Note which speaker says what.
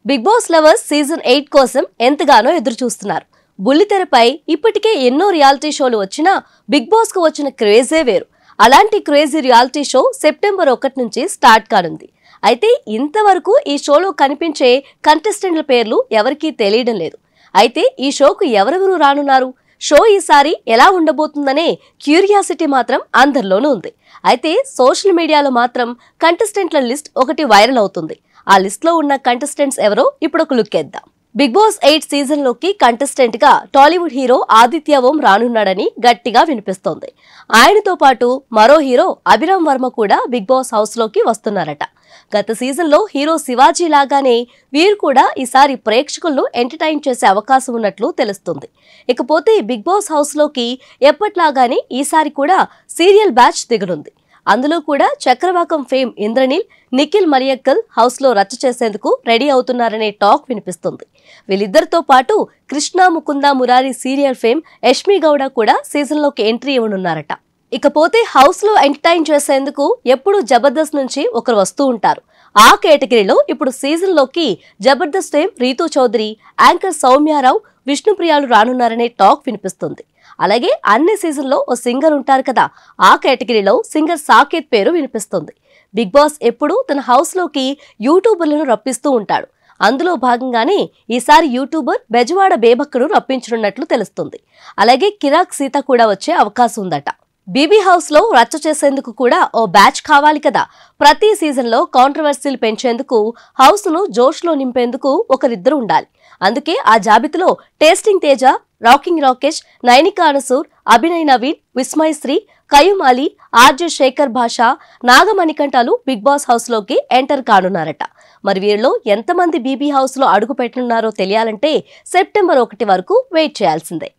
Speaker 1: Big boss lovers season 8 కోసం ఎంతగానో ఎదురు చూస్తున్నారు. బుల్లితెరపై ఇప్పటికే ఎన్నో రియాలిటీ షోలు వచ్చినా బిగ్ బాస్ కు వచ్చిన క్రేజే వేరు. అలాంటి క్రేజీ రియాలిటీ షో సెప్టెంబర్ 1 నుంచి స్టార్ట్ కానుంది. అయితే ఇంతవరకు ఈ షోలో కనిపించే కంటెస్టెంట్ల పేర్లు ఎవరికీ తెలియడం లేదు. అయితే ఈ షోకు ఎవరెవరు రానున్నారు, షో ఈసారి ఎలా ఉండబోతుందనే క్యూరియాసిటీ మాత్రం అందరిలోనూ ఉంది. అయితే సోషల్ మీడియాలో మాత్రం కంటెస్టెంట్ల లిస్ట్ ఒకటి వైరల్ అవుతుంది. ఆ లిస్ట్ లో ఉన్న కంటెస్టెంట్స్ ఎవరో ఇప్పుడు ఒక లుక్ వేద్దాం. బిగ్ బాస్ 8 సీజన్ లోకి కంటెస్టెంట్ గా టాలీవుడ్ హీరో ఆదిత్య ఓం రానున్నాడని గట్టిగా వినిపిస్తోంది. ఆయనతో పాటు మరో హీరో అభిరామ్ వర్మ కూడా బిగ్ బాస్ హౌస్ లోకి వస్తున్నారట. గత సీజన్ లో హీరో శివాజీ లాగానే వీరు కూడా ఈసారి ప్రేక్షకులను ఎంటర్టైన్ చేసే అవకాశం ఉన్నట్లు తెలుస్తుంది. ఇకపోతే బిగ్ బాస్ హౌస్ లోకి ఎప్పట్లాగానే ఈసారి కూడా సీరియల్ బ్యాచ్ దిగనుంది. అందులో కూడా చక్రవాకం ఫేమ్ ఇంద్రనీల్, నిఖిల్ మరియక్కల్ హౌస్ లో రచ్చ చేసేందుకు రెడీ అవుతున్నారనే టాక్ వినిపిస్తుంది. వీళ్ళిద్దరితో పాటు కృష్ణ ముకుంద మురారి సీరియల్ ఫేమ్ యష్మి గౌడ కూడా సీజన్ లోకి ఎంట్రీ ఇవ్వనున్నారట. ఇకపోతే హౌస్ లో ఎంటర్టైన్ చేసేందుకు ఎప్పుడు జబర్దస్త్ నుంచి ఒకరు వస్తూ ఉంటారు. ఆ కేటగిరీలో ఇప్పుడు సీజన్ లోకి జబర్దస్త్ ఫేమ్ రీతూ చౌదరి, యాంకర్ సౌమ్యారావు, విష్ణుప్రియాలు రానున్నారనే టాక్ వినిపిస్తుంది. అలాగే అన్ని సీజన్ లో ఓ సింగర్ ఉంటారు కదా, ఆ కేటగిరీలో సింగర్ సాకేత్ పేరు వినిపిస్తుంది. బిగ్ బాస్ ఎప్పుడు తన హౌస్ లోకి యూట్యూబర్లను రప్పిస్తూ ఉంటాడు. అందులో భాగంగానే ఈసారి యూట్యూబర్ బెజవాడ బేబక్కను రప్పించనున్నట్లు తెలుస్తుంది. అలాగే కిరాక్ సీత కూడా వచ్చే అవకాశం ఉందట. బీబీ హౌస్ లో రచ్చ చేసేందుకు కూడా ఓ బ్యాచ్ కావాలి కదా. ప్రతి సీజన్ లో కాంట్రవర్సీలు పెంచేందుకు, హౌస్ ను జోష్ లో నింపేందుకు ఒకరిద్దరు ఉండాలి. అందుకే ఆ జాబితాలో tasting Teja, rocking Rakesh, Nainika Anasur, Abhinay Naveen, Vismay Sri, Qayyum Ali, RJ Shekhar Basha, నాగమణికంఠాలు బిగ్ బాస్ హౌస్ లోకి ఎంటర్ కానున్నారట. మరి వీరిలో ఎంతమంది బీబీ హౌస్ లో అడుగు పెట్టనున్నారో తెలియాలంటే సెప్టెంబర్ 1 వరకు వెయిట్ చేయాల్సిందే.